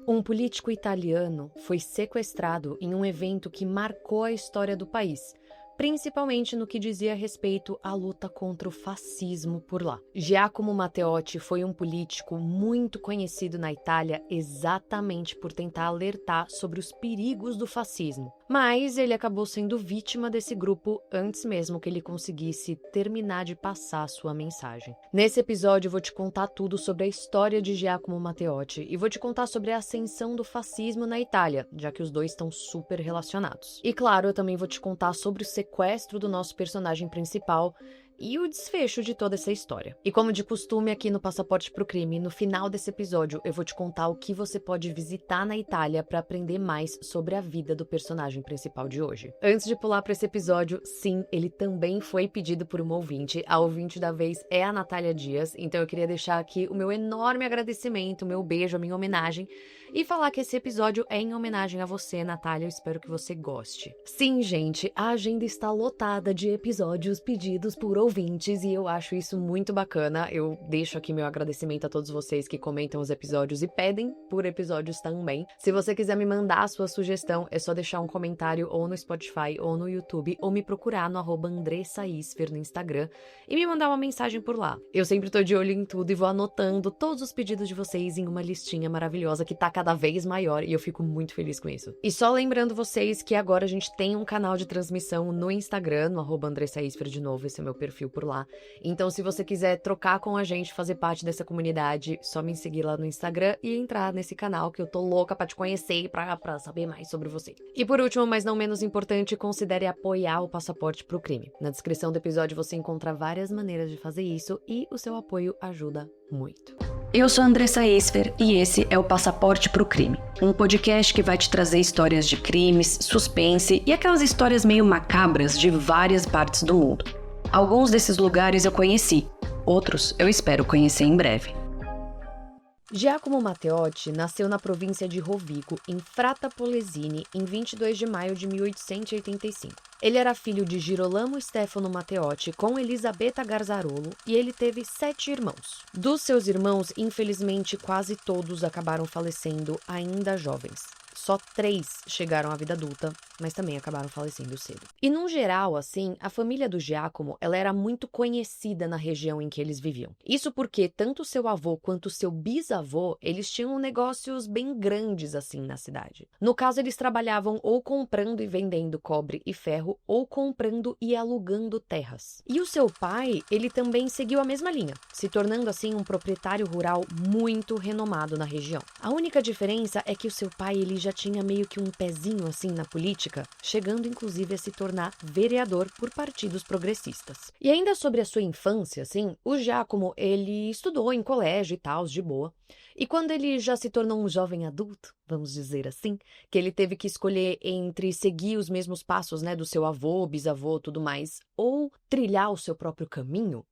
Um político italiano foi sequestrado em um evento que marcou a história do país, principalmente no que dizia respeito à luta contra o fascismo por lá. Giacomo Matteotti foi um político muito conhecido na Itália exatamente por tentar alertar sobre os perigos do fascismo. Mas ele acabou sendo vítima desse grupo antes mesmo que ele conseguisse terminar de passar a sua mensagem. Nesse episódio eu vou te contar tudo sobre a história de Giacomo Matteotti e vou te contar sobre a ascensão do fascismo na Itália, já que os dois estão super relacionados. E claro, eu também vou te contar sobre o sequestro do nosso personagem principal e o desfecho de toda essa história. E como de costume aqui no Passaporte pro Crime, no final desse episódio eu vou te contar o que você pode visitar na Itália para aprender mais sobre a vida do personagem principal de hoje. Antes de pular para esse episódio, sim, ele também foi pedido por uma ouvinte. A ouvinte da vez é a Natália Dias, então eu queria deixar aqui o meu enorme agradecimento, o meu beijo, a minha homenagem e falar que esse episódio é em homenagem a você, Natália. Eu espero que você goste. Sim, gente, a agenda está lotada de episódios pedidos por ouvintes e eu acho isso muito bacana. Eu deixo aqui meu agradecimento a todos vocês que comentam os episódios e pedem por episódios também. Se você quiser me mandar a sua sugestão, é só deixar um comentário ou no Spotify ou no YouTube ou me procurar no @AndressaIsfer no Instagram e me mandar uma mensagem por lá. Eu sempre tô de olho em tudo e vou anotando todos os pedidos de vocês em uma listinha maravilhosa que tá cada vez maior e eu fico muito feliz com isso. E só lembrando vocês que agora a gente tem um canal de transmissão no Instagram, no @AndressaIsfer de novo, esse é meu perfil por lá. Então, se você quiser trocar com a gente, fazer parte dessa comunidade, só me seguir lá no Instagram e entrar nesse canal que eu tô louca pra te conhecer e pra saber mais sobre você. E por último, mas não menos importante, considere apoiar o Passaporte pro Crime. Na descrição do episódio você encontra várias maneiras de fazer isso e o seu apoio ajuda muito. Eu sou Andressa Isfer e esse é o Passaporte pro Crime, um podcast que vai te trazer histórias de crimes, suspense e aquelas histórias meio macabras de várias partes do mundo. Alguns desses lugares eu conheci, outros eu espero conhecer em breve. Giacomo Matteotti nasceu na província de Rovigo, em Frata Polesine, em 22 de maio de 1885. Ele era filho de Girolamo Stefano Matteotti com Elisabetta Garzarolo e ele teve 7 irmãos. Dos seus irmãos, infelizmente, quase todos acabaram falecendo ainda jovens. Só 3 chegaram à vida adulta, mas também acabaram falecendo cedo. E, num geral, assim, a família do Giacomo, ela era muito conhecida na região em que eles viviam. Isso porque tanto seu avô quanto seu bisavô, eles tinham negócios bem grandes, assim, na cidade. No caso, eles trabalhavam ou comprando e vendendo cobre e ferro, ou comprando e alugando terras. E o seu pai, ele também seguiu a mesma linha, se tornando, assim, um proprietário rural muito renomado na região. A única diferença é que o seu pai, ele já tinha meio que um pezinho assim na política, chegando inclusive a se tornar vereador por partidos progressistas. E ainda sobre a sua infância, assim, o Giacomo, ele estudou em colégio e tal, de boa. E quando ele já se tornou um jovem adulto, vamos dizer assim, que ele teve que escolher entre seguir os mesmos passos, né, do seu avô, bisavô, tudo mais, ou trilhar o seu próprio caminho,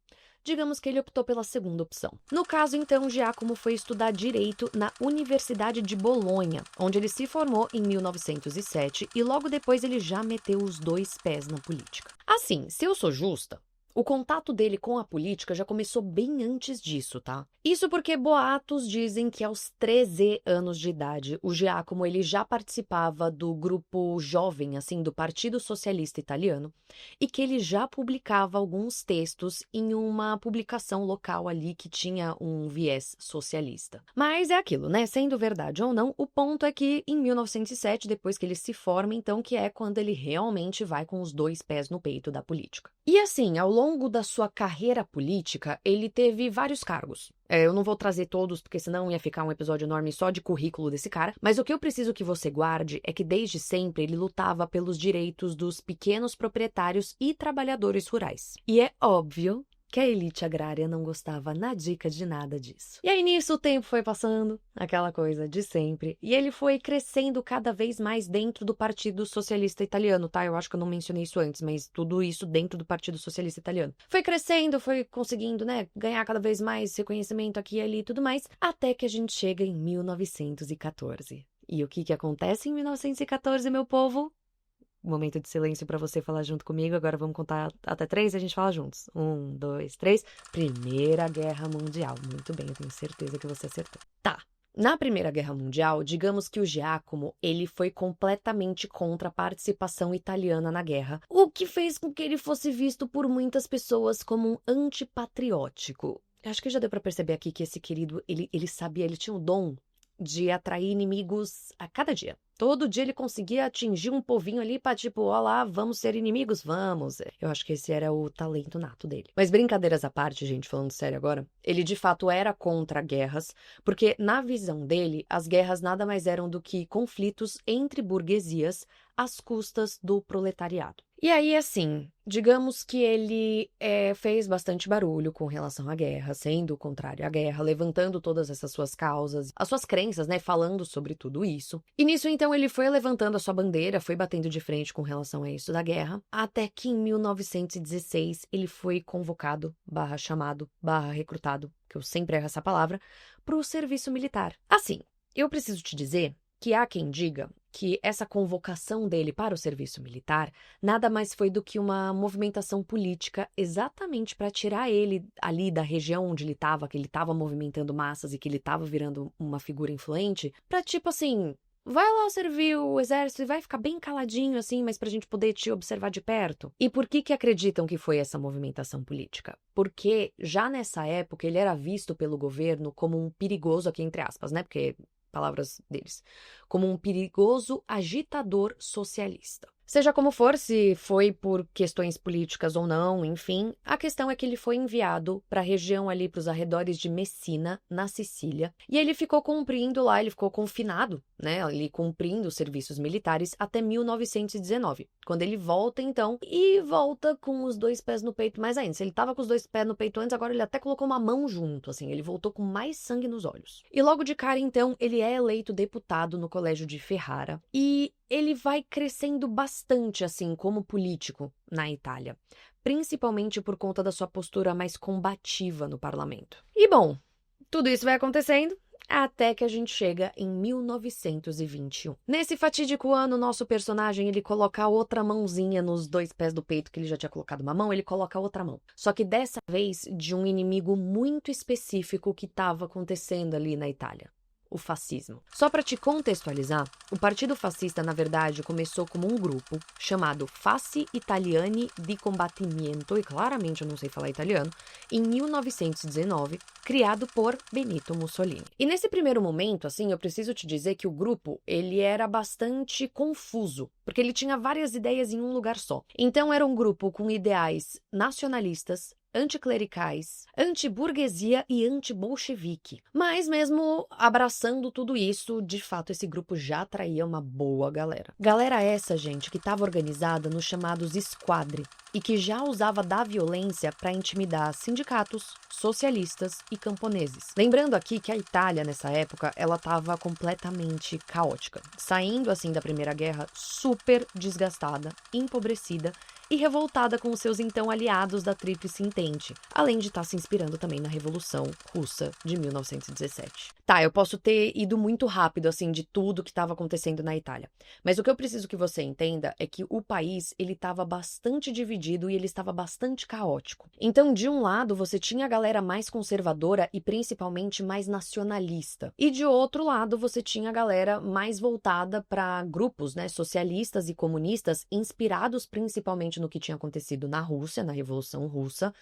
digamos que ele optou pela segunda opção. No caso, então, Giacomo foi estudar Direito na Universidade de Bolonha, onde ele se formou em 1907 e logo depois ele já meteu os 2 pés na política. Assim, se eu sou justa, o contato dele com a política já começou bem antes disso, tá? Isso porque boatos dizem que aos 13 anos de idade, o Giacomo ele já participava do grupo jovem, assim, do Partido Socialista Italiano, e que ele já publicava alguns textos em uma publicação local ali que tinha um viés socialista. Mas é aquilo, né? Sendo verdade ou não, o ponto é que em 1907, depois que ele se forma, então, que é quando ele realmente vai com os 2 pés no peito da política. E assim, ao longo da sua carreira política, ele teve vários cargos. Eu não vou trazer todos, porque senão ia ficar um episódio enorme só de currículo desse cara, mas o que eu preciso que você guarde é que desde sempre ele lutava pelos direitos dos pequenos proprietários e trabalhadores rurais. E é óbvio que a elite agrária não gostava na dica de nada disso. E aí nisso o tempo foi passando, aquela coisa de sempre, e ele foi crescendo cada vez mais dentro do Partido Socialista Italiano, tá? Eu acho que eu não mencionei isso antes, mas tudo isso dentro do Partido Socialista Italiano. Foi crescendo, foi conseguindo, né, ganhar cada vez mais reconhecimento aqui e ali e tudo mais, até que a gente chega em 1914. E o que acontece em 1914, meu povo? Momento de silêncio pra você falar junto comigo. Agora vamos contar até 3 e a gente fala juntos. 1, 2, 3. Primeira Guerra Mundial. Muito bem, eu tenho certeza que você acertou. Tá. Na Primeira Guerra Mundial, digamos que o Giacomo, ele foi completamente contra a participação italiana na guerra, o que fez com que ele fosse visto por muitas pessoas como um antipatriótico. Acho que já deu pra perceber aqui que esse querido, ele sabia, ele tinha o dom de atrair inimigos a cada dia. Todo dia ele conseguia atingir um povinho ali pra tipo, ó lá, vamos ser inimigos? Vamos. Eu acho que esse era o talento nato dele. Mas brincadeiras à parte, gente, falando sério agora, ele de fato era contra guerras, porque na visão dele, as guerras nada mais eram do que conflitos entre burguesias às custas do proletariado. E aí, assim, digamos que ele fez bastante barulho com relação à guerra, sendo contrário à guerra, levantando todas essas suas causas, as suas crenças, né, falando sobre tudo isso. E nisso, então, ele foi levantando a sua bandeira, foi batendo de frente com relação a isso da guerra, até que em 1916 ele foi convocado, chamado, recrutado, que eu sempre erro essa palavra, para o serviço militar. Assim, eu preciso te dizer que há quem diga que essa convocação dele para o serviço militar nada mais foi do que uma movimentação política exatamente para tirar ele ali da região onde ele estava, que ele estava movimentando massas e que ele estava virando uma figura influente, para tipo assim, vai lá servir o exército e vai ficar bem caladinho assim, mas pra gente poder te observar de perto. E por que acreditam que foi essa movimentação política? Porque já nessa época ele era visto pelo governo como um perigoso, aqui entre aspas, né? Porque palavras deles, como um perigoso agitador socialista. Seja como for, se foi por questões políticas ou não, enfim, a questão é que ele foi enviado para a região ali, para os arredores de Messina, na Sicília, e ele ficou cumprindo lá, ele ficou confinado, né, ali cumprindo os serviços militares até 1919, quando ele volta então, e volta com os dois pés no peito mais ainda. Se ele estava com os dois pés no peito antes, agora ele até colocou uma mão junto, assim, ele voltou com mais sangue nos olhos. E logo de cara, então, ele é eleito deputado no Colégio de Ferrara, e ele vai crescendo bastante, assim, como político na Itália, principalmente por conta da sua postura mais combativa no parlamento. E, bom, tudo isso vai acontecendo até que a gente chega em 1921. Nesse fatídico ano, nosso personagem, ele coloca a outra mãozinha nos dois pés do peito, que ele já tinha colocado uma mão, ele coloca a outra mão. Só que dessa vez de um inimigo muito específico que estava acontecendo ali na Itália. O fascismo. Só para te contextualizar, o Partido Fascista, na verdade, começou como um grupo chamado Fasci Italiani di Combattimento, e claramente eu não sei falar italiano, em 1919, criado por Benito Mussolini. E nesse primeiro momento, assim, eu preciso te dizer que o grupo, ele era bastante confuso, porque ele tinha várias ideias em um lugar só. Então era um grupo com ideais nacionalistas, anticlericais, antiburguesia e antibolchevique. Mas mesmo abraçando tudo isso, de fato esse grupo já atraía uma boa galera. Galera essa, gente, que estava organizada nos chamados squadri e que já usava da violência para intimidar sindicatos, socialistas e camponeses. Lembrando aqui que a Itália, nessa época, ela estava completamente caótica, saindo assim da Primeira Guerra super desgastada, empobrecida e revoltada com os seus então aliados da Tríplice Entente, além de estar se inspirando também na Revolução Russa de 1917. Tá, eu posso ter ido muito rápido, assim, de tudo que estava acontecendo na Itália, mas o que eu preciso que você entenda é que o país, ele estava bastante dividido e ele estava bastante caótico. Então, de um lado, você tinha a galera mais conservadora e principalmente mais nacionalista, e de outro lado, você tinha a galera mais voltada para grupos, né, socialistas e comunistas, inspirados principalmente no que tinha acontecido na Rússia, na Revolução Russa,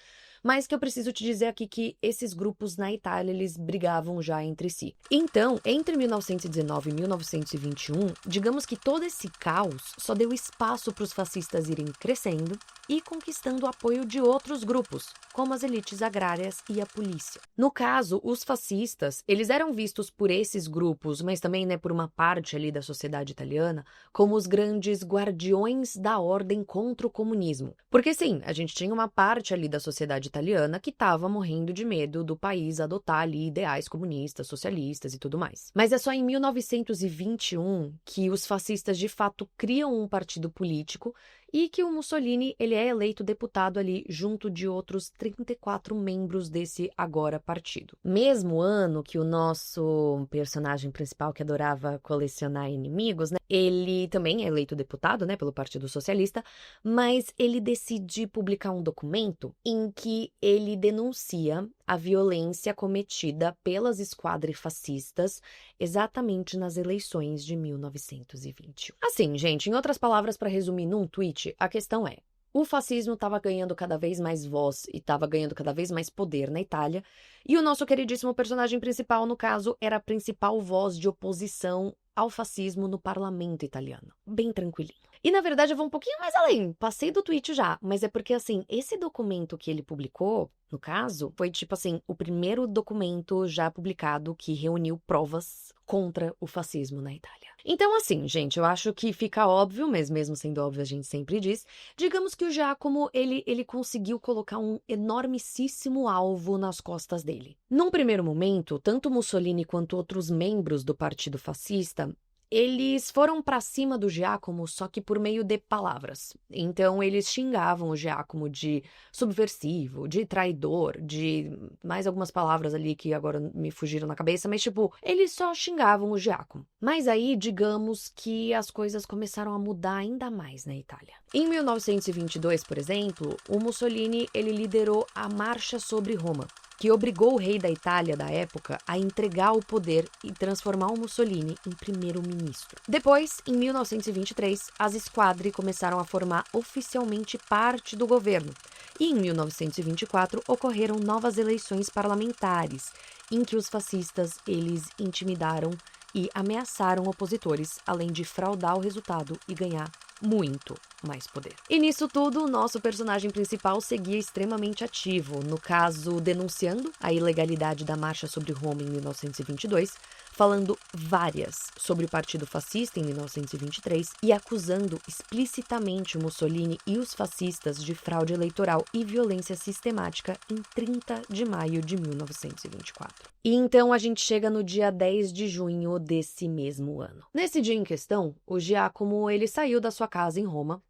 mas que eu preciso te dizer aqui que esses grupos na Itália, eles brigavam já entre si. Então, entre 1919 e 1921, digamos que todo esse caos só deu espaço para os fascistas irem crescendo e conquistando o apoio de outros grupos, como as elites agrárias e a polícia. No caso, os fascistas, eles eram vistos por esses grupos, mas também, né, por uma parte ali da sociedade italiana, como os grandes guardiões da ordem contra o comunismo. Porque sim, a gente tinha uma parte ali da sociedade italiana que estava morrendo de medo do país adotar ali ideais comunistas, socialistas e tudo mais. Mas é só em 1921 que os fascistas de fato criam um partido político e que o Mussolini ele é eleito deputado ali junto de outros 34 membros desse agora partido. Mesmo ano que o nosso personagem principal, que adorava colecionar inimigos, né, ele também é eleito deputado, né, pelo Partido Socialista, mas ele decide publicar um documento em que ele denuncia a violência cometida pelas esquadras fascistas exatamente nas eleições de 1921. Assim, gente, em outras palavras, para resumir num tweet, a questão é: o fascismo estava ganhando cada vez mais voz e estava ganhando cada vez mais poder na Itália, e o nosso queridíssimo personagem principal, no caso, era a principal voz de oposição ao fascismo no parlamento italiano. Bem tranquilinho. E, na verdade, eu vou um pouquinho mais além. Passei do tweet já, mas é porque, assim, esse documento que ele publicou, no caso, foi, tipo assim, o primeiro documento já publicado que reuniu provas contra o fascismo na Itália. Então, assim, gente, eu acho que fica óbvio, mas mesmo sendo óbvio, a gente sempre diz, digamos que o Giacomo, ele conseguiu colocar um enormíssimo alvo nas costas dele. Num primeiro momento, tanto Mussolini quanto outros membros do Partido Fascista, eles foram pra cima do Giacomo, só que por meio de palavras. Então, eles xingavam o Giacomo de subversivo, de traidor, de mais algumas palavras ali que agora me fugiram na cabeça, mas, tipo, eles só xingavam o Giacomo. Mas aí, digamos que as coisas começaram a mudar ainda mais na Itália. Em 1922, por exemplo, o Mussolini, ele liderou a Marcha sobre Roma, que obrigou o rei da Itália da época a entregar o poder e transformar o Mussolini em primeiro-ministro. Depois, em 1923, as esquadre começaram a formar oficialmente parte do governo. E em 1924 ocorreram novas eleições parlamentares, em que os fascistas eles intimidaram e ameaçaram opositores, além de fraudar o resultado e ganhar muito mais poder. E nisso tudo, o nosso personagem principal seguia extremamente ativo, no caso, denunciando a ilegalidade da Marcha sobre Roma em 1922, falando várias sobre o Partido Fascista em 1923 e acusando explicitamente o Mussolini e os fascistas de fraude eleitoral e violência sistemática em 30 de maio de 1924. E então a gente chega no dia 10 de junho desse mesmo ano. Nesse dia em questão, o Giacomo ele saiu da sua casa em Roma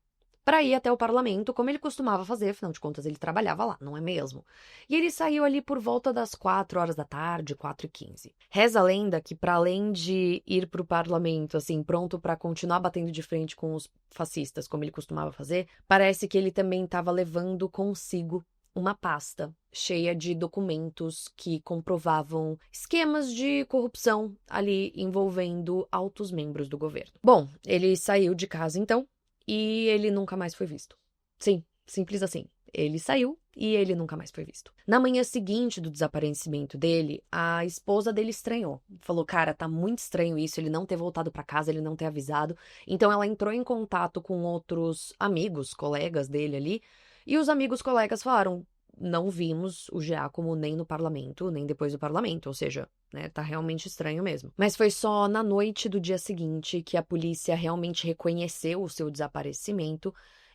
para ir até o parlamento, como ele costumava fazer, afinal de contas ele trabalhava lá, não é mesmo? E ele saiu ali por volta das 4 horas da tarde, 4h15. Reza a lenda que, para além de ir para o parlamento, assim, pronto para continuar batendo de frente com os fascistas, como ele costumava fazer, parece que ele também estava levando consigo uma pasta cheia de documentos que comprovavam esquemas de corrupção ali envolvendo altos membros do governo. Bom, ele saiu de casa então, e ele nunca mais foi visto. Sim, simples assim. Ele saiu e ele nunca mais foi visto. Na manhã seguinte do desaparecimento dele, a esposa dele estranhou. Falou, cara, tá muito estranho isso, ele não ter voltado pra casa, ele não ter avisado. Então ela entrou em contato com outros amigos, colegas dele ali, e os amigos colegas falaram, não vimos o Giacomo nem no parlamento, nem depois do parlamento, ou seja, né, tá realmente estranho mesmo. Mas foi só na noite do dia seguinte que a polícia realmente reconheceu o seu desaparecimento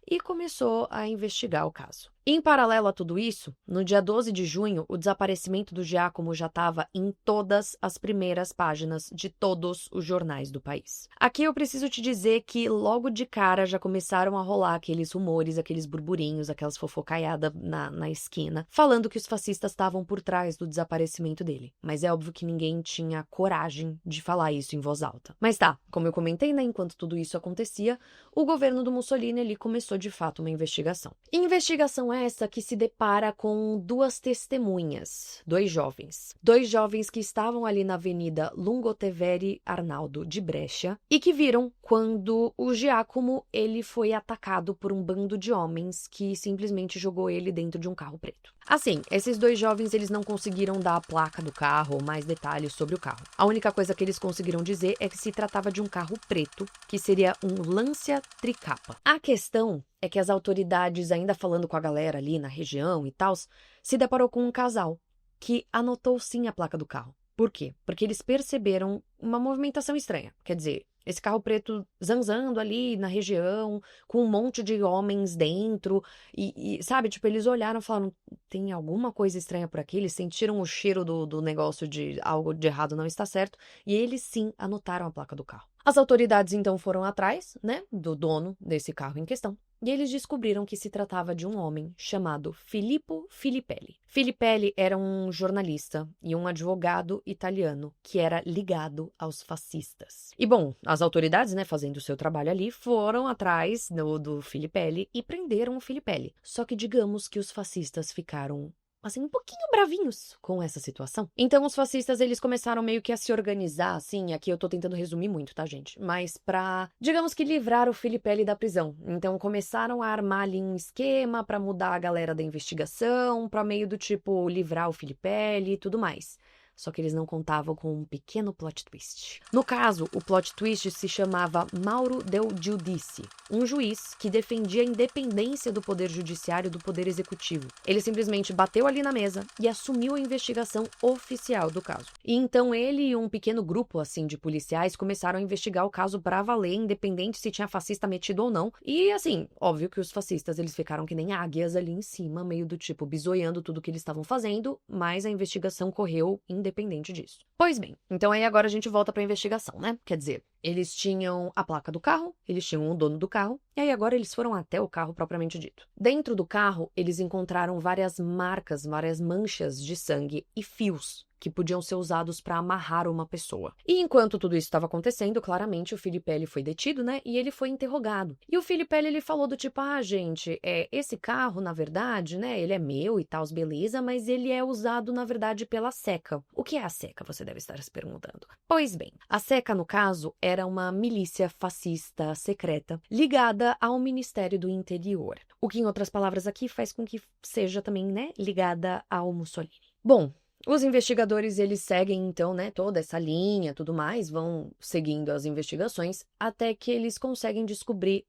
e começou a investigar o caso. Em paralelo a tudo isso, no dia 12 de junho, o desaparecimento do Giacomo já estava em todas as primeiras páginas de todos os jornais do país. Aqui eu preciso te dizer que logo de cara já começaram a rolar aqueles rumores, aqueles burburinhos, aquelas fofocaiadas na esquina, falando que os fascistas estavam por trás do desaparecimento dele. Mas é óbvio que ninguém tinha coragem de falar isso em voz alta. Mas tá, como eu comentei, né, enquanto tudo isso acontecia, o governo do Mussolini ali começou de fato uma investigação. Investigação essa que se depara com duas testemunhas, dois jovens que estavam ali na Avenida Lungotevere Arnaldo de Brescia e que viram quando o Giacomo ele foi atacado por um bando de homens que simplesmente jogou ele dentro de um carro preto. Assim, esses dois jovens eles não conseguiram dar a placa do carro ou mais detalhes sobre o carro. A única coisa que eles conseguiram dizer é que se tratava de um carro preto, que seria um Lancia Tricapa. A questão é que as autoridades, ainda falando com a galera ali na região e tal, se deparou com um casal que anotou sim a placa do carro. Por quê? Porque eles perceberam uma movimentação estranha. Quer dizer, esse carro preto zanzando ali na região, com um monte de homens dentro, e sabe, tipo, eles olharam e falaram, tem alguma coisa estranha por aqui, eles sentiram o cheiro do negócio de algo de errado não está certo, e eles sim anotaram a placa do carro. As autoridades então foram atrás, né, do dono desse carro em questão, e eles descobriram que se tratava de um homem chamado Filippo Filippelli. Filippelli era um jornalista e um advogado italiano que era ligado aos fascistas. E bom, as autoridades, né, fazendo o seu trabalho ali, foram atrás do Filippelli e prenderam o Filippelli. Só que digamos que os fascistas ficaram assim, um pouquinho bravinhos com essa situação. Então, os fascistas, eles começaram meio que a se organizar, assim, aqui eu tô tentando resumir muito, tá, gente? Mas pra, digamos que livrar o Filippelli da prisão. Então, começaram a armar ali um esquema pra mudar a galera da investigação, pra meio do tipo, livrar o Filippelli e tudo mais. Só que eles não contavam com um pequeno plot twist. No caso, o plot twist se chamava Mauro Del Giudice, um juiz que defendia a independência do poder judiciário e do poder executivo. Ele simplesmente bateu ali na mesa e assumiu a investigação oficial do caso. E então ele e um pequeno grupo assim de policiais começaram a investigar o caso pra valer, independente se tinha fascista metido ou não. E assim, óbvio que os fascistas eles ficaram que nem águias ali em cima, meio do tipo bisoiando tudo que eles estavam fazendo, mas a investigação correu independente disso. Pois bem, então aí agora a gente volta pra investigação, né? Quer dizer, eles tinham a placa do carro, eles tinham o dono do carro, e aí agora eles foram até o carro propriamente dito. Dentro do carro, eles encontraram várias marcas, várias manchas de sangue e fios que podiam ser usados para amarrar uma pessoa. E enquanto tudo isso estava acontecendo, claramente o Filippelli foi detido, né? E ele foi interrogado. E o Filippelli, ele falou do tipo, gente, esse carro, na verdade, né, ele é meu e tal, beleza, mas ele é usado, na verdade, pela SECA. O que é a SECA, você deve estar se perguntando. Pois bem, a SECA, no caso, era uma milícia fascista secreta ligada ao Ministério do Interior. O que, em outras palavras aqui, faz com que seja também, né, ligada ao Mussolini. Bom, os investigadores, eles seguem, então, né, toda essa linha, tudo mais, vão seguindo as investigações, até que eles conseguem descobrir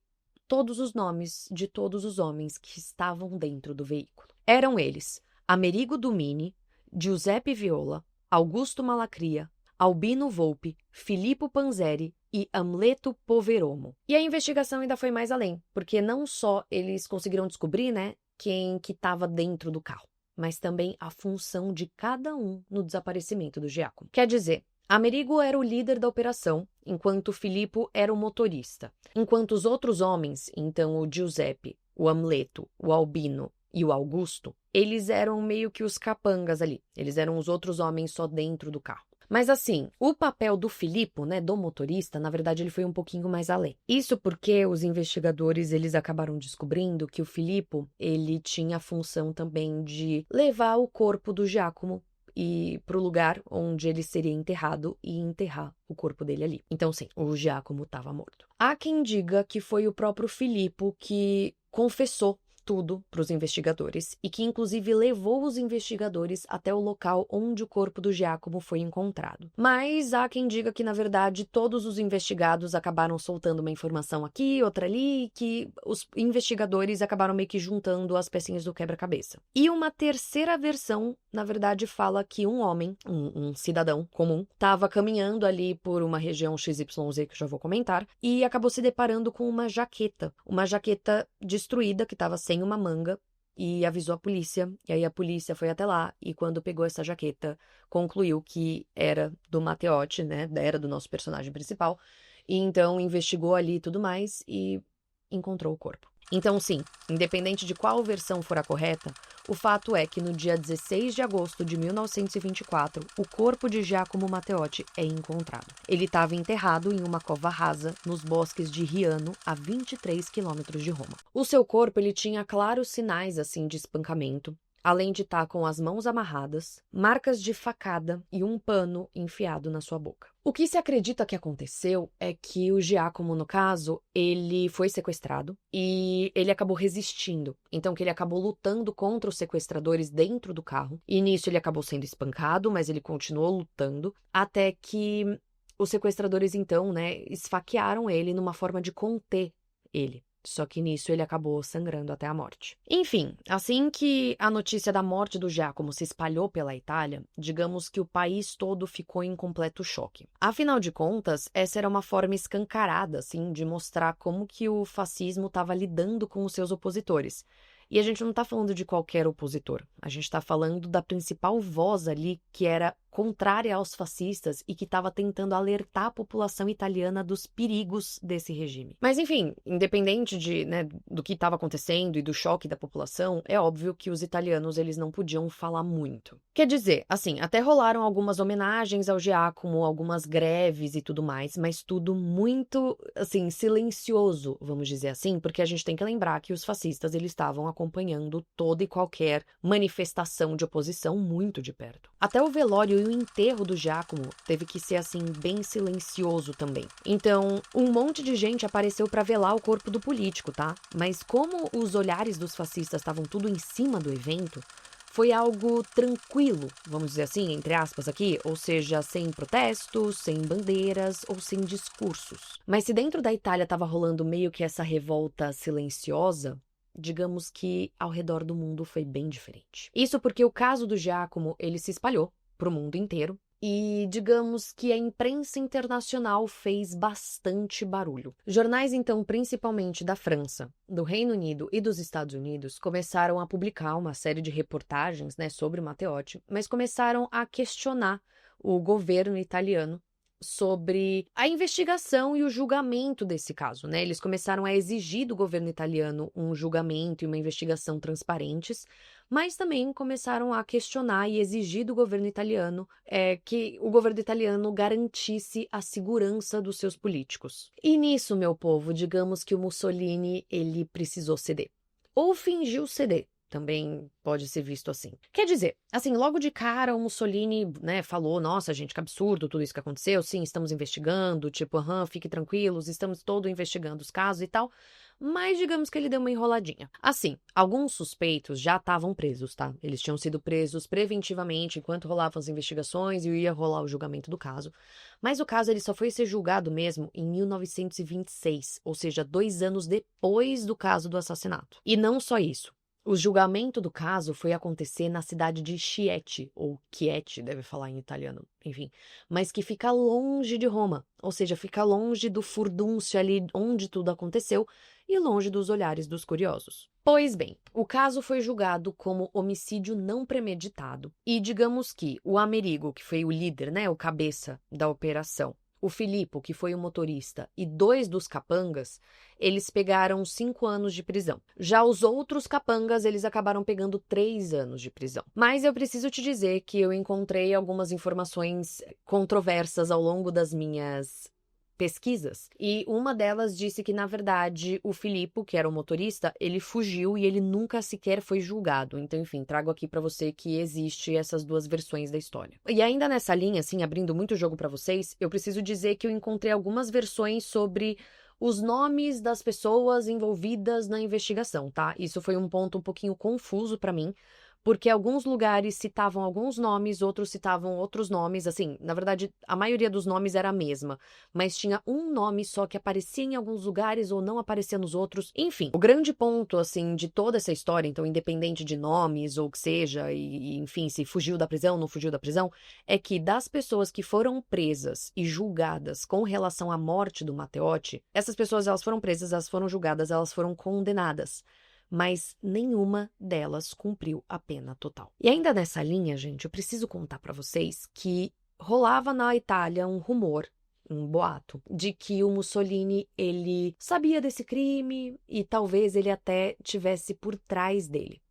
todos os nomes de todos os homens que estavam dentro do veículo. Eram eles Amerigo Dumini, Giuseppe Viola, Augusto Malacria, Albino Volpi, Filippo Panzeri e Amleto Poveromo. E a investigação ainda foi mais além, porque não só eles conseguiram descobrir, né, quem que estava dentro do carro, mas também a função de cada um no desaparecimento do Giacomo. Quer dizer, Amerigo era o líder da operação, enquanto Filippo era o motorista. Enquanto os outros homens, então o Giuseppe, o Amleto, o Albino e o Augusto, eles eram meio que os capangas ali. Eles eram os outros homens só dentro do carro. Mas assim, o papel do Filippo, né, do motorista, na verdade ele foi um pouquinho mais além. Isso porque os investigadores, eles acabaram descobrindo que o Filippo, ele tinha a função também de levar o corpo do Giacomo e para o lugar onde ele seria enterrado e enterrar o corpo dele ali. Então sim, o Giacomo estava morto. Há quem diga que foi o próprio Filippo que confessou tudo para os investigadores e que inclusive levou os investigadores até o local onde o corpo do Giacomo foi encontrado. Mas há quem diga que, na verdade, todos os investigados acabaram soltando uma informação aqui, outra ali, e que os investigadores acabaram meio que juntando as pecinhas do quebra-cabeça. E uma terceira versão, na verdade, fala que um homem, um cidadão comum, estava caminhando ali por uma região XYZ, que eu já vou comentar, e acabou se deparando com uma jaqueta destruída, que estava sem uma manga, e avisou a polícia, e aí a polícia foi até lá, e quando pegou essa jaqueta, concluiu que era do Matteotti, né, era do nosso personagem principal, e então investigou ali e tudo mais, e encontrou o corpo. Então sim, independente de qual versão for a correta, o fato é que no dia 16 de agosto de 1924, o corpo de Giacomo Matteotti é encontrado. Ele estava enterrado em uma cova rasa nos bosques de Riano, a 23 quilômetros de Roma. O seu corpo ele tinha claros sinais assim de espancamento, além de estar com as mãos amarradas, marcas de facada e um pano enfiado na sua boca. O que se acredita que aconteceu é que o Giacomo, no caso, ele foi sequestrado e ele acabou resistindo. Então, que ele acabou lutando contra os sequestradores dentro do carro. E nisso ele acabou sendo espancado, mas ele continuou lutando até que os sequestradores, então, né, esfaquearam ele numa forma de conter ele. Só que nisso ele acabou sangrando até a morte. Enfim, assim que a notícia da morte do Giacomo se espalhou pela Itália, digamos que o país todo ficou em completo choque. Afinal de contas, essa era uma forma escancarada, assim, de mostrar como que o fascismo estava lidando com os seus opositores. E a gente não está falando de qualquer opositor, a gente está falando da principal voz ali, que era contrária aos fascistas e que estava tentando alertar a população italiana dos perigos desse regime. Mas enfim, independente do que estava acontecendo e do choque da população, é óbvio que os italianos eles não podiam falar muito. Quer dizer, assim, até rolaram algumas homenagens ao Giacomo, algumas greves e tudo mais, mas tudo muito, assim, silencioso, vamos dizer assim, porque a gente tem que lembrar que os fascistas eles estavam acompanhando toda e qualquer manifestação de oposição muito de perto. Até o velório e o enterro do Giacomo teve que ser, assim, bem silencioso também. Então, um monte de gente apareceu para velar o corpo do político, tá? Mas como os olhares dos fascistas estavam tudo em cima do evento, foi algo tranquilo, vamos dizer assim, entre aspas aqui, ou seja, sem protestos, sem bandeiras ou sem discursos. Mas se dentro da Itália estava rolando meio que essa revolta silenciosa, digamos que ao redor do mundo foi bem diferente. Isso porque o caso do Giacomo, ele se espalhou para o mundo inteiro. E digamos que a imprensa internacional fez bastante barulho. Jornais, então, principalmente da França, do Reino Unido e dos Estados Unidos, começaram a publicar uma série de reportagens, sobre o Matteotti, mas começaram a questionar o governo italiano sobre a investigação e o julgamento desse caso, Eles começaram a exigir do governo italiano um julgamento e uma investigação transparentes, mas também começaram a questionar e exigir do governo italiano que o governo italiano garantisse a segurança dos seus políticos. E nisso, meu povo, digamos que o Mussolini, ele precisou ceder. Ou fingiu ceder. Também pode ser visto assim. Quer dizer, assim, logo de cara o Mussolini, falou, nossa, gente, que absurdo tudo isso que aconteceu, sim, estamos investigando, fiquem tranquilos, estamos todos investigando os casos e tal, mas digamos que ele deu uma enroladinha. Assim, alguns suspeitos já estavam presos, tá? Eles tinham sido presos preventivamente enquanto rolavam as investigações e ia rolar o julgamento do caso, mas o caso ele só foi ser julgado mesmo em 1926, ou seja, 2 anos depois do caso do assassinato. E não só isso. O julgamento do caso foi acontecer na cidade de Chieti, ou Chieti, deve falar em italiano, enfim, mas que fica longe de Roma, ou seja, fica longe do furdúncio ali onde tudo aconteceu e longe dos olhares dos curiosos. Pois bem, o caso foi julgado como homicídio não premeditado e digamos que o Amerigo, que foi o líder, o cabeça da operação, o Filippo, que foi o motorista, e 2 dos capangas, eles pegaram 5 anos de prisão. Já os outros capangas, eles acabaram pegando 3 anos de prisão. Mas eu preciso te dizer que eu encontrei algumas informações controversas ao longo das minhas pesquisas, e uma delas disse que, na verdade, o Filippo, que era o motorista, ele fugiu e ele nunca sequer foi julgado. Então, enfim, trago aqui pra você que existe essas 2 versões da história. E ainda nessa linha, assim, abrindo muito jogo pra vocês, eu preciso dizer que eu encontrei algumas versões sobre os nomes das pessoas envolvidas na investigação, tá? Isso foi um ponto um pouquinho confuso pra mim, porque alguns lugares citavam alguns nomes, outros citavam outros nomes, assim, na verdade, a maioria dos nomes era a mesma, mas tinha um nome só que aparecia em alguns lugares ou não aparecia nos outros, enfim. O grande ponto, assim, de toda essa história, então, independente de nomes ou o que seja, e enfim, se fugiu da prisão, não fugiu da prisão, é que das pessoas que foram presas e julgadas com relação à morte do Matteotti, essas pessoas, elas foram presas, elas foram julgadas, elas foram condenadas. Mas nenhuma delas cumpriu a pena total. E ainda nessa linha, gente, eu preciso contar pra vocês que rolava na Itália um rumor, um boato, de que o Mussolini, ele sabia desse crime e talvez ele até tivesse por trás dele.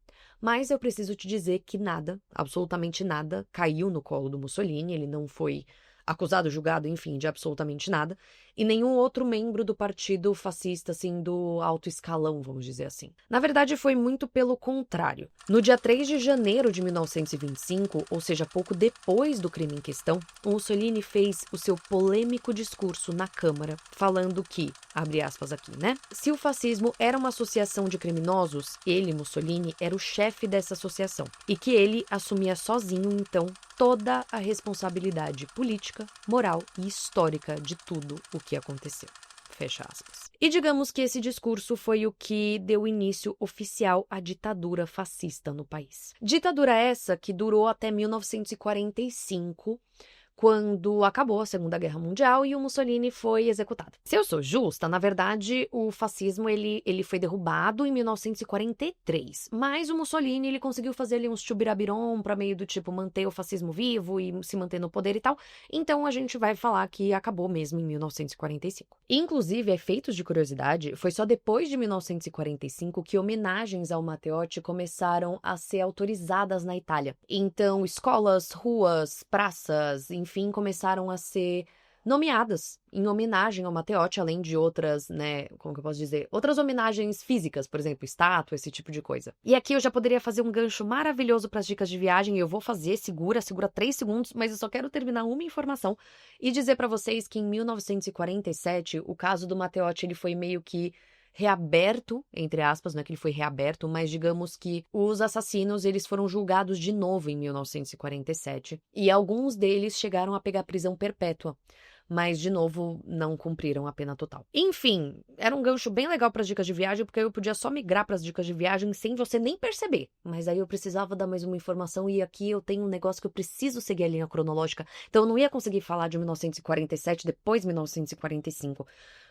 Mas eu preciso te dizer que nada, absolutamente nada, caiu no colo do Mussolini, ele não foi acusado, julgado, enfim, de absolutamente nada, e nenhum outro membro do partido fascista, assim, do alto escalão, vamos dizer assim. Na verdade, foi muito pelo contrário. No dia 3 de janeiro de 1925, ou seja, pouco depois do crime em questão, o Mussolini fez o seu polêmico discurso na Câmara, falando que, abre aspas aqui, se o fascismo era uma associação de criminosos, ele, Mussolini, era o chefe dessa associação, e que ele assumia sozinho, então, toda a responsabilidade política, moral e histórica de tudo o que aconteceu. Fecha aspas. E digamos que esse discurso foi o que deu início oficial à ditadura fascista no país. Ditadura essa que durou até 1945, quando acabou a Segunda Guerra Mundial e o Mussolini foi executado. Se eu sou justa, na verdade, o fascismo ele foi derrubado em 1943, mas o Mussolini ele conseguiu fazer ali uns chubirabirom pra meio do tipo manter o fascismo vivo e se manter no poder e tal, então a gente vai falar que acabou mesmo em 1945. Inclusive, efeitos de curiosidade, foi só depois de 1945 que homenagens ao Matteotti começaram a ser autorizadas na Itália. Então, escolas, ruas, praças, enfim, começaram a ser nomeadas em homenagem ao Matteotti, além de outras, né, como que eu posso dizer? Outras homenagens físicas, por exemplo, estátua, esse tipo de coisa. E aqui eu já poderia fazer um gancho maravilhoso para as dicas de viagem, e eu vou fazer, segura 3 segundos, mas eu só quero terminar uma informação e dizer para vocês que em 1947, o caso do Matteotti, ele foi meio que reaberto, entre aspas, não é que ele foi reaberto, mas digamos que os assassinos, eles foram julgados de novo em 1947, e alguns deles chegaram a pegar prisão perpétua, mas, de novo, não cumpriram a pena total. Enfim, era um gancho bem legal para as dicas de viagem, porque eu podia só migrar para as dicas de viagem sem você nem perceber. Mas aí eu precisava dar mais uma informação e aqui eu tenho um negócio que eu preciso seguir a linha cronológica, então eu não ia conseguir falar de 1947 depois 1945.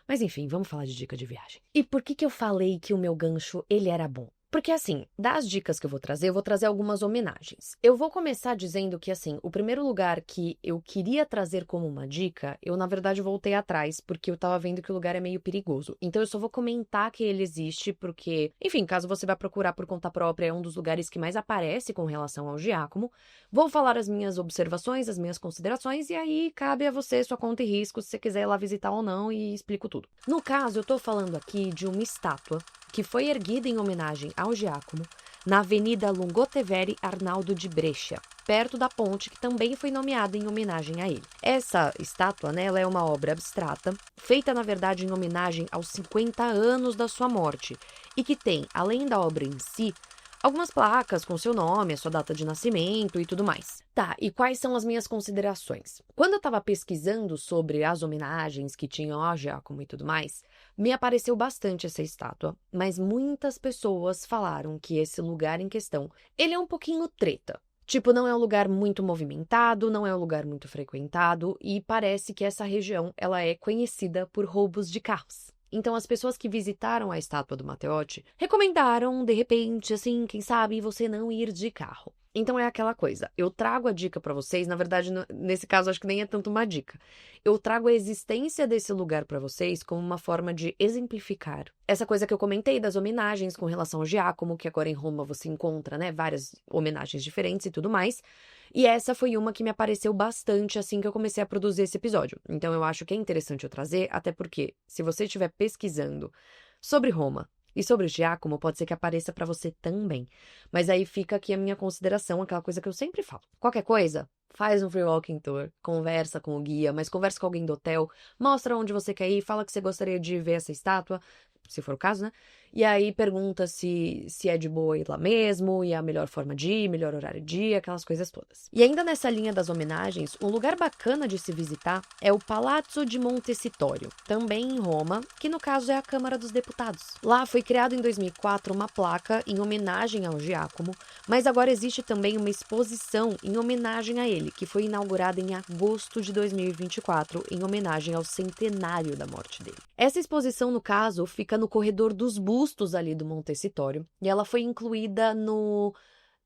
Mas enfim, vamos falar de dica de viagem. E por que eu falei que o meu gancho, ele era bom? Porque, assim, das dicas que eu vou trazer algumas homenagens. Eu vou começar dizendo que, assim, o primeiro lugar que eu queria trazer como uma dica, eu, na verdade, voltei atrás, porque eu tava vendo que o lugar é meio perigoso. Então, eu só vou comentar que ele existe, porque, enfim, caso você vá procurar por conta própria, é um dos lugares que mais aparece com relação ao Giacomo. Vou falar as minhas observações, as minhas considerações, e aí cabe a você, sua conta e risco, se você quiser ir lá visitar ou não, e explico tudo. No caso, eu tô falando aqui de uma estátua que foi erguida em homenagem ao Giacomo, na Avenida Lungotevere Arnaldo de Brescia, perto da ponte que também foi nomeada em homenagem a ele. Essa estátua, né, ela é uma obra abstrata, feita na verdade em homenagem aos 50 anos da sua morte, e que tem, além da obra em si, algumas placas com seu nome, a sua data de nascimento e tudo mais. Tá, e quais são as minhas considerações? Quando eu tava pesquisando sobre as homenagens que tinham ao Giacomo e tudo mais, me apareceu bastante essa estátua, mas muitas pessoas falaram que esse lugar em questão, ele é um pouquinho treta. Tipo, não é um lugar muito movimentado, não é um lugar muito frequentado e parece que essa região, ela é conhecida por roubos de carros. Então, as pessoas que visitaram a estátua do Matteotti recomendaram, de repente, assim, quem sabe, você não ir de carro. Então, é aquela coisa. Eu trago a dica pra vocês, na verdade, nesse caso, acho que nem é tanto uma dica. Eu trago a existência desse lugar pra vocês como uma forma de exemplificar essa coisa que eu comentei das homenagens com relação ao Giacomo, que agora em Roma você encontra, né, várias homenagens diferentes e tudo mais. E essa foi uma que me apareceu bastante assim que eu comecei a produzir esse episódio. Então eu acho que é interessante eu trazer, até porque se você estiver pesquisando sobre Roma e sobre Giacomo, pode ser que apareça pra você também. Mas aí fica aqui a minha consideração, aquela coisa que eu sempre falo. Qualquer coisa, faz um free walking tour, conversa com o guia, mas conversa com alguém do hotel, mostra onde você quer ir, fala que você gostaria de ver essa estátua, se for o caso, né? E aí pergunta se é de boa ir lá mesmo, e a melhor forma de ir, melhor horário de ir, aquelas coisas todas. E ainda nessa linha das homenagens, um lugar bacana de se visitar é o Palazzo di Montecitorio, também em Roma, que no caso é a Câmara dos Deputados. Lá foi criado em 2004 uma placa em homenagem ao Giacomo, mas agora existe também uma exposição em homenagem a ele, que foi inaugurada em agosto de 2024, em homenagem ao centenário da morte dele. Essa exposição, no caso, fica no corredor dos bustos ali do Montecitorio, e ela foi incluída no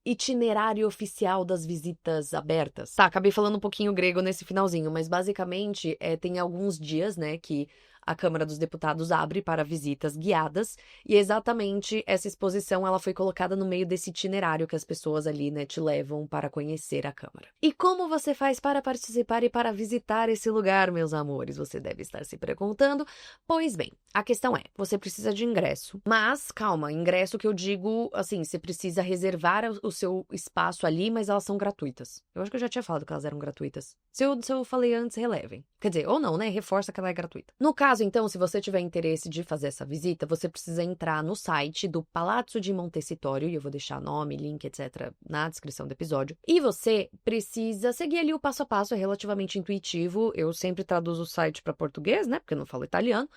itinerário oficial das visitas abertas. Tá, acabei falando um pouquinho grego nesse finalzinho, mas basicamente tem alguns dias, né, que a Câmara dos Deputados abre para visitas guiadas, e exatamente essa exposição ela foi colocada no meio desse itinerário que as pessoas ali, né, te levam para conhecer a Câmara. E como você faz para participar e para visitar esse lugar, meus amores? Você deve estar se perguntando. Pois bem, a questão é, você precisa de ingresso, mas calma, ingresso que eu digo, assim, você precisa reservar o seu espaço ali, mas elas são gratuitas. Eu acho que eu já tinha falado que elas eram gratuitas. Se eu falei antes, relevem. Quer dizer, ou não, né? Reforça que ela é gratuita. No caso, então, se você tiver interesse de fazer essa visita, você precisa entrar no site do Palazzo di Montecitorio, e eu vou deixar nome, link, etc. na descrição do episódio. E você precisa seguir ali o passo a passo, é relativamente intuitivo. Eu sempre traduzo o site para português, né? Porque eu não falo italiano.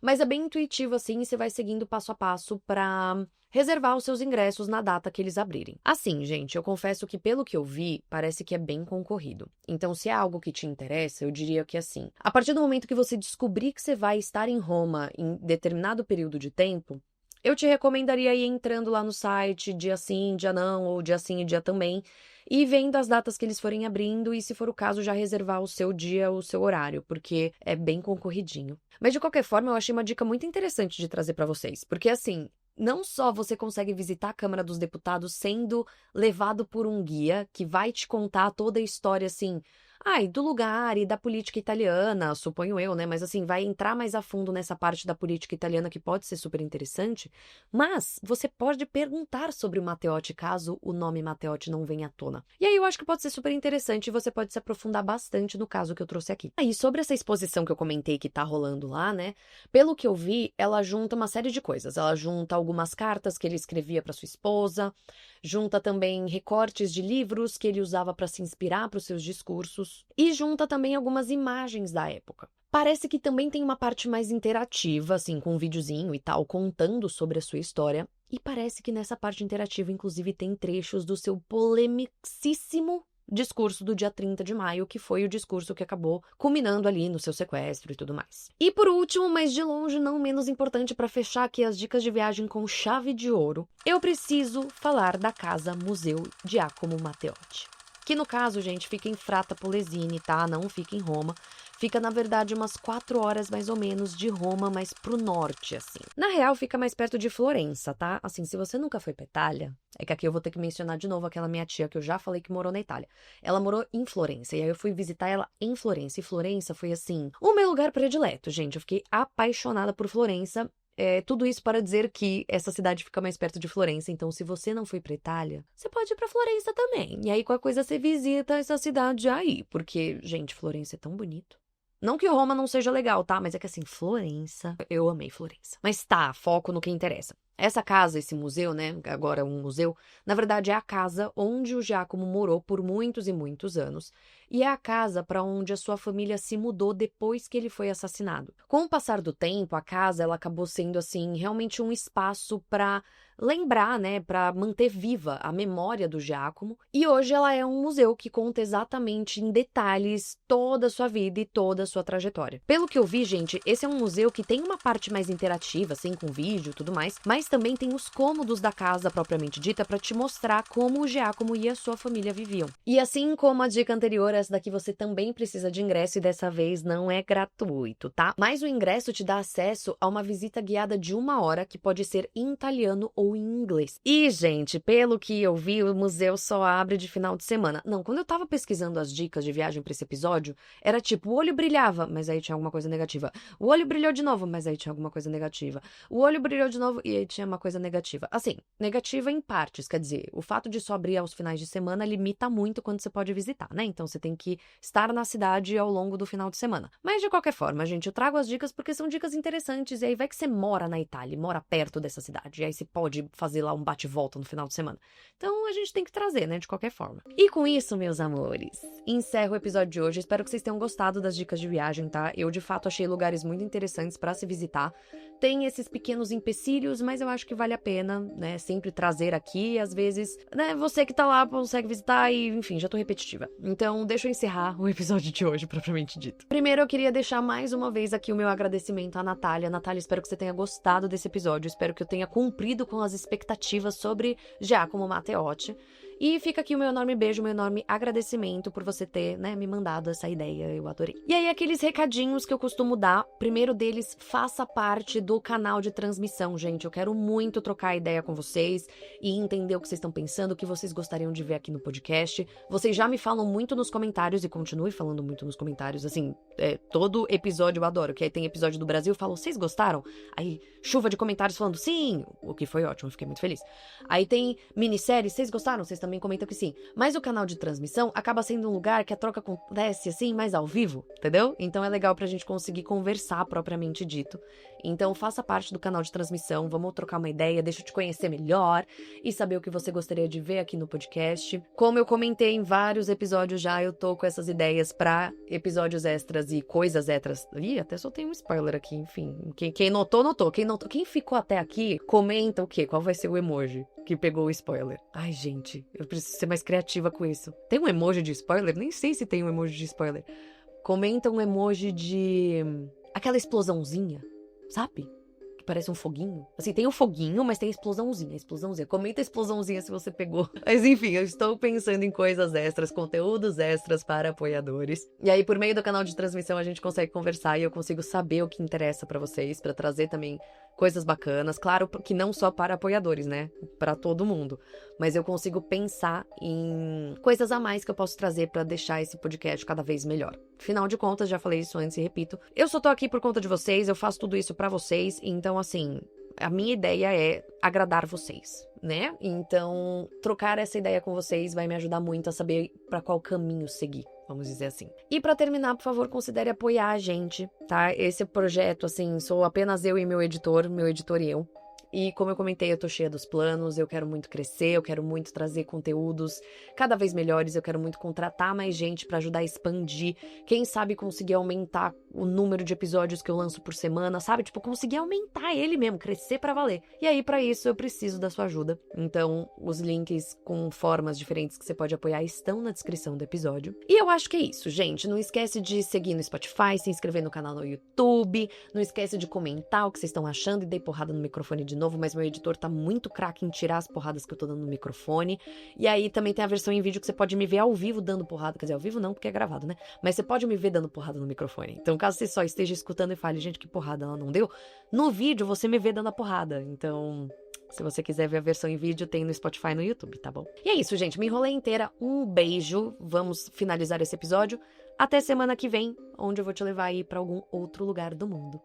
Mas é bem intuitivo, assim, e você vai seguindo passo a passo pra reservar os seus ingressos na data que eles abrirem. Assim, gente, eu confesso que pelo que eu vi, parece que é bem concorrido. Então, se é algo que te interessa, eu diria que assim, a partir do momento que você descobrir que você vai estar em Roma em determinado período de tempo, eu te recomendaria ir entrando lá no site, dia sim, dia não, ou dia sim e dia também, e vendo as datas que eles forem abrindo e, se for o caso, já reservar o seu dia, o seu horário, porque é bem concorridinho. Mas, de qualquer forma, eu achei uma dica muito interessante de trazer pra vocês, porque, assim, não só você consegue visitar a Câmara dos Deputados sendo levado por um guia que vai te contar toda a história, assim, do lugar e da política italiana, suponho eu, né? Mas assim, vai entrar mais a fundo nessa parte da política italiana que pode ser super interessante. Mas você pode perguntar sobre o Matteotti caso o nome Matteotti não venha à tona. E aí eu acho que pode ser super interessante e você pode se aprofundar bastante no caso que eu trouxe aqui. Aí, sobre essa exposição que eu comentei que tá rolando lá, né? Pelo que eu vi, ela junta uma série de coisas. Ela junta algumas cartas que ele escrevia para sua esposa, junta também recortes de livros que ele usava para se inspirar para os seus discursos e junta também algumas imagens da época. Parece que também tem uma parte mais interativa, assim, com um videozinho e tal, contando sobre a sua história. E parece que nessa parte interativa, inclusive, tem trechos do seu polemicíssimo discurso do dia 30 de maio, que foi o discurso que acabou culminando ali no seu sequestro e tudo mais. E por último, mas de longe não menos importante para fechar aqui as dicas de viagem com chave de ouro, eu preciso falar da Casa Museu Giacomo Matteotti. Que no caso, gente, fica em Frata Polesine, tá? Não fica em Roma. Fica, na verdade, umas 4 horas mais ou menos de Roma, mas pro norte, assim. Na real, fica mais perto de Florença, tá? Assim, se você nunca foi pra Itália, é que aqui eu vou ter que mencionar de novo aquela minha tia que eu já falei que morou na Itália. Ela morou em Florença, e aí eu fui visitar ela em Florença. E Florença foi, assim, o meu lugar predileto, gente. Eu fiquei apaixonada por Florença. Tudo isso para dizer que essa cidade fica mais perto de Florença, então se você não foi pra Itália, você pode ir pra Florença também. E aí, qualquer coisa, você visita essa cidade aí, porque, gente, Florença é tão bonito. Não que Roma não seja legal, tá? Mas é que assim, Florença, eu amei Florença. Mas tá, foco no que interessa. Essa casa, esse museu, né, agora um museu, na verdade é a casa onde o Giacomo morou por muitos e muitos anos, e é a casa para onde a sua família se mudou depois que ele foi assassinado. Com o passar do tempo, a casa ela acabou sendo assim realmente um espaço para lembrar, né, para manter viva a memória do Giacomo, e hoje ela é um museu que conta exatamente em detalhes toda a sua vida e toda a sua trajetória. Pelo que eu vi, gente, esse é um museu que tem uma parte mais interativa, assim, com vídeo e tudo mais, mas também tem os cômodos da casa propriamente dita para te mostrar como o Giacomo e a sua família viviam. E assim como a dica anterior, essa daqui você também precisa de ingresso e dessa vez não é gratuito, tá? Mas o ingresso te dá acesso a uma visita guiada de 1 hora que pode ser em italiano ou em inglês. E, gente, pelo que eu vi, o museu só abre de final de semana. Não, quando eu tava pesquisando as dicas de viagem pra esse episódio, era tipo, o olho brilhava, mas aí tinha alguma coisa negativa. O olho brilhou de novo, mas aí tinha alguma coisa negativa. O olho brilhou de novo e aí tinha uma coisa negativa. Assim, negativa em partes, quer dizer, o fato de só abrir aos finais de semana limita muito quando você pode visitar, né? Então você tem que estar na cidade ao longo do final de semana. Mas de qualquer forma, gente, eu trago as dicas porque são dicas interessantes e aí vai que você mora na Itália, mora perto dessa cidade, e aí você pode fazer lá um bate-volta no final de semana. Então a gente tem que trazer, né, de qualquer forma. E com isso, meus amores, encerro o episódio de hoje. Espero que vocês tenham gostado das dicas de viagem, tá? Eu, de fato, achei lugares muito interessantes pra se visitar. Tem esses pequenos empecilhos, mas eu acho que vale a pena, né, sempre trazer aqui. Às vezes, né, você que tá lá consegue visitar e, enfim, já tô repetitiva. Então, deixa eu encerrar o episódio de hoje, propriamente dito. Primeiro, eu queria deixar mais uma vez aqui o meu agradecimento à Natália. Natália, espero que você tenha gostado desse episódio. Espero que eu tenha cumprido com as expectativas sobre Giacomo Matteotti. E fica aqui o meu enorme beijo, meu enorme agradecimento por você ter, né, me mandado essa ideia, eu adorei. E aí, aqueles recadinhos que eu costumo dar, primeiro deles, faça parte do canal de transmissão, gente. Eu quero muito trocar ideia com vocês e entender o que vocês estão pensando, o que vocês gostariam de ver aqui no podcast. Vocês já me falam muito nos comentários e continue falando muito nos comentários, assim, todo episódio eu adoro, que aí tem episódio do Brasil, eu falo, vocês gostaram? Aí, chuva de comentários falando, sim, o que foi ótimo, eu fiquei muito feliz. Aí tem minissérie, vocês gostaram? Vocês também também comentam que sim. Mas o canal de transmissão acaba sendo um lugar que a troca acontece, assim, mais ao vivo, entendeu? Então é legal pra gente conseguir conversar propriamente dito. Então faça parte do canal de transmissão, vamos trocar uma ideia, deixa eu te conhecer melhor e saber o que você gostaria de ver aqui no podcast. Como eu comentei em vários episódios já, eu tô com essas ideias pra episódios extras e coisas extras. Ih, até só tem um spoiler aqui, enfim. Quem notou, notou. Quem ficou até aqui, comenta o quê? Qual vai ser o emoji que pegou o spoiler? Ai, gente, eu preciso ser mais criativa com isso. Tem um emoji de spoiler? Nem sei se tem um emoji de spoiler. Comenta um emoji de aquela explosãozinha, sabe? Que parece um foguinho. Assim, tem um foguinho, mas tem explosãozinha. Comenta a explosãozinha se você pegou. Mas enfim, eu estou pensando em coisas extras, conteúdos extras para apoiadores. E aí, por meio do canal de transmissão, a gente consegue conversar e eu consigo saber o que interessa pra vocês, pra trazer também coisas bacanas. Claro que não só para apoiadores, né? Pra todo mundo. Mas eu consigo pensar em coisas a mais que eu posso trazer pra deixar esse podcast cada vez melhor. Afinal de contas, já falei isso antes e repito, eu só tô aqui por conta de vocês, eu faço tudo isso pra vocês, então assim, a minha ideia é agradar vocês, né? Então, trocar essa ideia com vocês vai me ajudar muito a saber pra qual caminho seguir, vamos dizer assim. E pra terminar, por favor, considere apoiar a gente, tá? Esse projeto, assim, sou apenas eu e meu editor e eu. E como eu comentei, eu tô cheia dos planos, eu quero muito crescer, eu quero muito trazer conteúdos cada vez melhores, eu quero muito contratar mais gente pra ajudar a expandir, quem sabe conseguir aumentar o número de episódios que eu lanço por semana, sabe? Tipo, conseguir aumentar ele mesmo, crescer pra valer. E aí, pra isso, eu preciso da sua ajuda. Então, os links com formas diferentes que você pode apoiar estão na descrição do episódio. E eu acho que é isso, gente. Não esquece de seguir no Spotify, se inscrever no canal no YouTube, não esquece de comentar o que vocês estão achando e dei porrada no microfone de novo, mas meu editor tá muito craque em tirar as porradas que eu tô dando no microfone. E aí também tem a versão em vídeo que você pode me ver ao vivo dando porrada. Quer dizer, ao vivo não, porque é gravado, né? Mas você pode me ver dando porrada no microfone. Então, caso você só esteja escutando e fale, gente, que porrada ela não deu, no vídeo você me vê dando a porrada. Então, se você quiser ver a versão em vídeo, tem no Spotify e no YouTube, tá bom? E é isso, gente. Me enrolei inteira. Um beijo. Vamos finalizar esse episódio. Até semana que vem, onde eu vou te levar aí pra algum outro lugar do mundo.